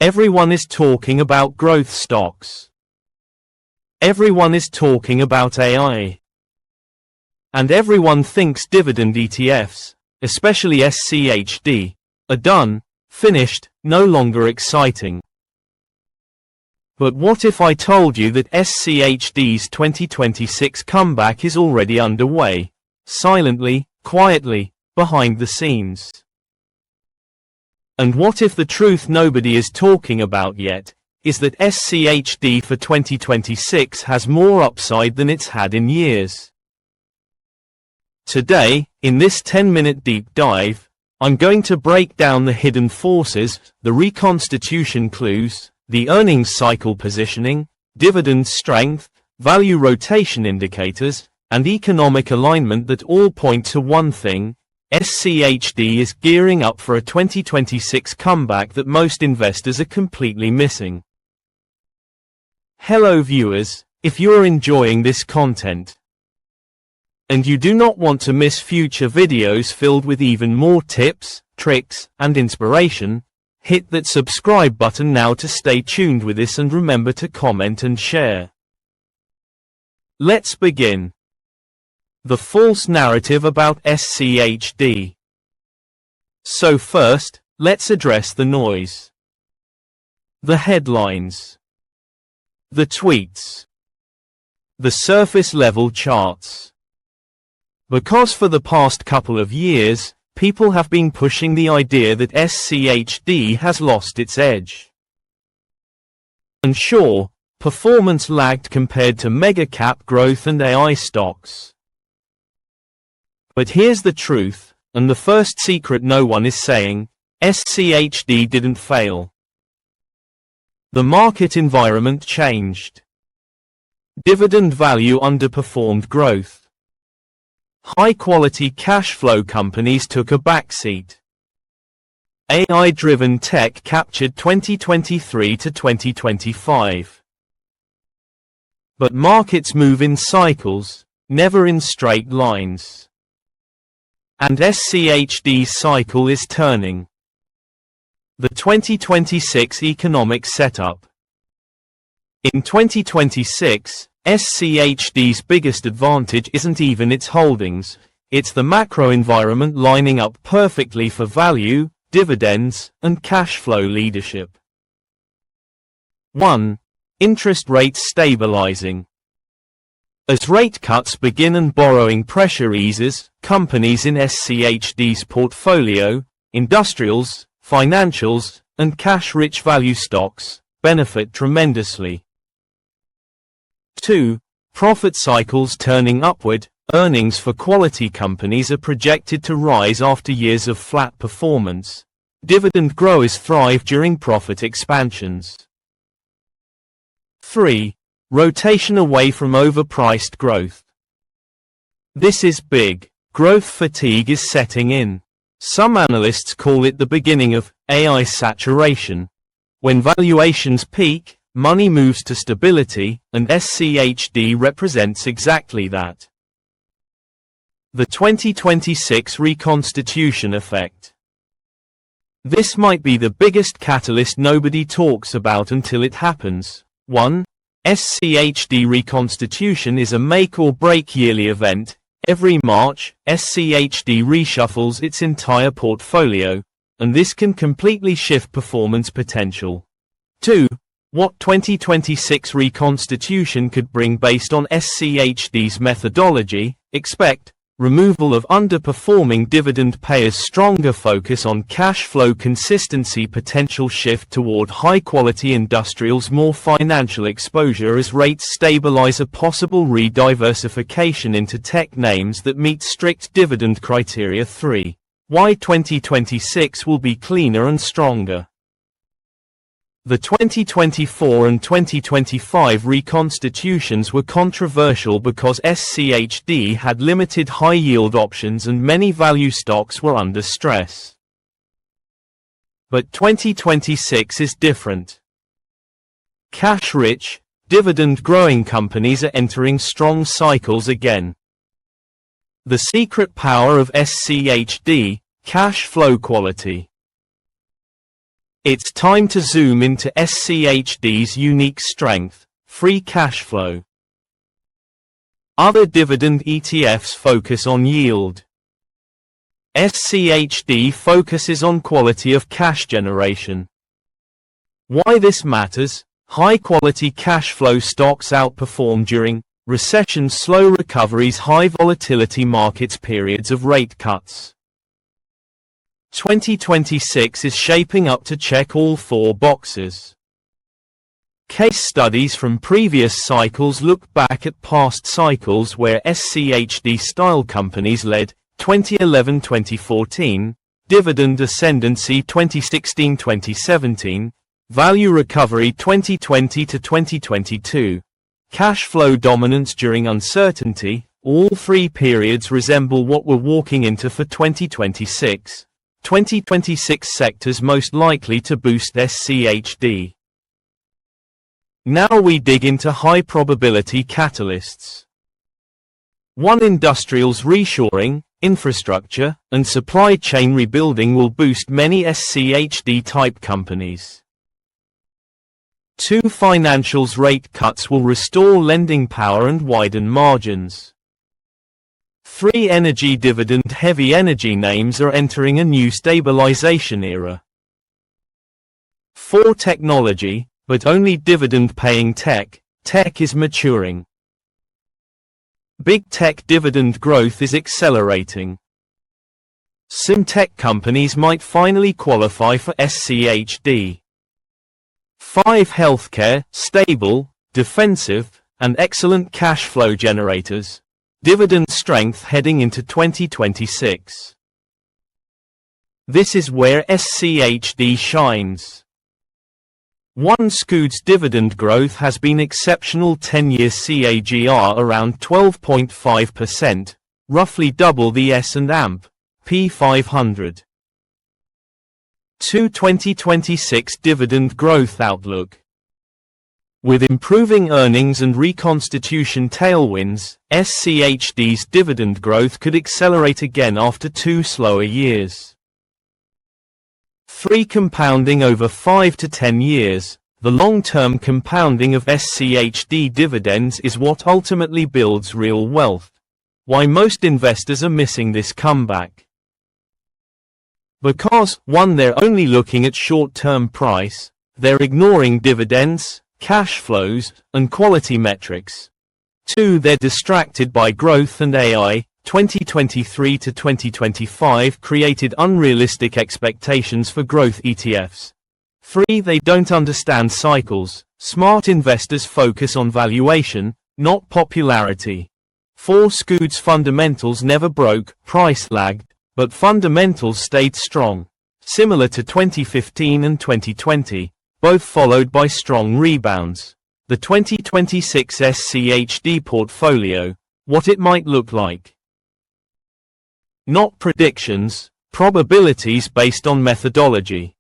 Everyone is talking about growth stocks. Everyone is talking about AI. And everyone thinks dividend ETFs, especially SCHD, are done, finished, no longer exciting. But what if I told you that SCHD's 2026 comeback is already underway, silently, quietly, behind the scenes? And what if the truth nobody is talking about yet is that SCHD for 2026 has more upside than it's had in years? Today, in this 10-minute deep dive, I'm going to break down the hidden forces, the reconstitution clues, the earnings cycle positioning, dividend strength, value rotation indicators, and economic alignment that all point to one thing: SCHD is gearing up for a 2026 comeback that most investors are completely missing. Hello viewers, if you are enjoying this content, and you do not want to miss future videos filled with even more tips, tricks, and inspiration, hit that subscribe button now to stay tuned with this, and remember to comment and share. Let's begin. The false narrative about SCHD. So first, let's address the noise. The headlines. The tweets. The surface level charts. Because for the past couple of years, people have been pushing the idea that SCHD has lost its edge. And sure, performance lagged compared to mega-cap growth and AI stocks. But here's the truth, and the first secret no one is saying: SCHD didn't fail. The market environment changed. Dividend value underperformed growth. High-quality cash flow companies took a backseat. AI-driven tech captured 2023 to 2025. But markets move in cycles, never in straight lines. And SCHD's cycle is turning. The 2026 economic setup. In 2026, SCHD's biggest advantage isn't even its holdings, it's the macro environment lining up perfectly for value, dividends, and cash flow leadership. 1. Interest rates stabilizing. As rate cuts begin and borrowing pressure eases, companies in SCHD's portfolio, industrials, financials, and cash-rich value stocks, benefit tremendously. 2. Profit cycles turning upward. Earnings for quality companies are projected to rise after years of flat performance. Dividend growers thrive during profit expansions. 3. Rotation away from overpriced growth. This is big. Growth fatigue is setting in. Some analysts call it the beginning of AI saturation. When valuations peak, money moves to stability, and SCHD represents exactly that. The 2026 reconstitution effect. This might be the biggest catalyst nobody talks about until it happens. 1. SCHD reconstitution is a make-or-break yearly event. Every March, SCHD reshuffles its entire portfolio, and this can completely shift performance potential. 2. What 2026 reconstitution could bring based on SCHD's methodology: expect removal of underperforming dividend payers, stronger focus on cash flow consistency, potential shift toward high-quality industrials, more financial exposure as rates stabilize, a possible re-diversification into tech names that meet strict dividend criteria. 3. Why 2026 will be cleaner and stronger. The 2024 and 2025 reconstitutions were controversial because SCHD had limited high-yield options and many value stocks were under stress. But 2026 is different. Cash-rich, dividend-growing companies are entering strong cycles again. The secret power of SCHD: cash flow quality. It's time to zoom into SCHD's unique strength, free cash flow. Other dividend ETFs focus on yield. SCHD focuses on quality of cash generation. Why this matters? High-quality cash flow stocks outperform during recessions, slow recoveries, high volatility markets, periods of rate cuts. 2026 is shaping up to check all four boxes. Case studies from previous cycles look back at past cycles where SCHD-style companies led: 2011-2014, dividend ascendancy 2016-2017, value recovery 2020-2022, cash flow dominance during uncertainty. All three periods resemble what we're walking into for 2026. 2026 sectors most likely to boost SCHD. Now we dig into high probability catalysts. 1. Industrials reshoring, infrastructure, and supply chain rebuilding will boost many SCHD-type companies. 2. Financials rate cuts will restore lending power and widen margins. 3. Energy dividend heavy energy names are entering a new stabilization era. 4. Technology, but only dividend-paying tech. Tech is maturing. Big tech dividend growth is accelerating. Some tech companies might finally qualify for SCHD. 5. Healthcare, stable, defensive, and excellent cash flow generators. Dividend strength heading into 2026. This is where SCHD shines. 1. SCHD's dividend growth has been exceptional. 10-year CAGR around 12.5%, roughly double the S&P 500. 2. 2026 dividend growth outlook. With improving earnings and reconstitution tailwinds, SCHD's dividend growth could accelerate again after 2 slower years. 3. Compounding over 5 to 10 years. The long-term compounding of SCHD dividends is what ultimately builds real wealth. Why most investors are missing this comeback? Because, 1. They're only looking at short-term price, they're ignoring dividends, cash flows, and quality metrics. 2. They're distracted by growth and AI. 2023 to 2025 created unrealistic expectations for growth ETFs. 3. They don't understand cycles. Smart investors focus on valuation, not popularity. 4. SCHD's fundamentals never broke, price lagged, but fundamentals stayed strong. Similar to 2015 and 2020. Both followed by strong rebounds. The 2026 SCHD portfolio, what it might look like. Not predictions, probabilities based on methodology.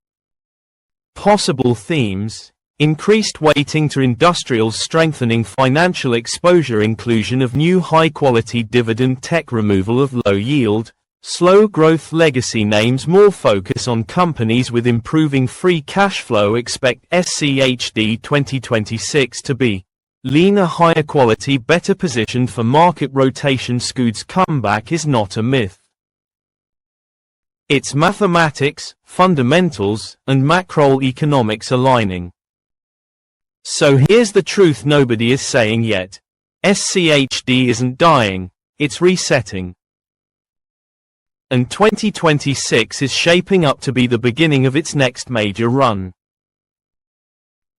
Possible themes: increased weighting to industrials, strengthening financial exposure, inclusion of new high-quality dividend tech, removal of low-yield, slow-growth legacy names, more focus on companies with improving free cash flow. Expect SCHD 2026 to be leaner, higher quality, better positioned for market rotation. SCHD's comeback is not a myth. It's mathematics, fundamentals, and macroeconomics aligning. So here's the truth nobody is saying yet. SCHD isn't dying, it's resetting. And 2026 is shaping up to be the beginning of its next major run.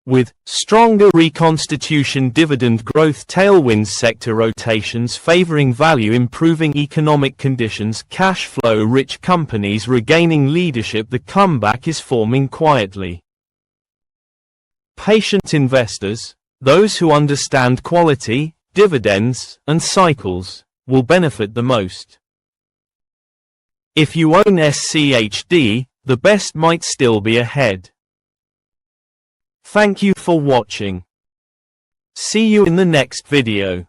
With stronger reconstitution, dividend growth tailwinds, sector rotations favoring value, improving economic conditions, cash flow rich companies regaining leadership, the comeback is forming quietly. Patient investors, those who understand quality, dividends, and cycles, will benefit the most. If you own SCHD, the best might still be ahead. Thank you for watching. See you in the next video.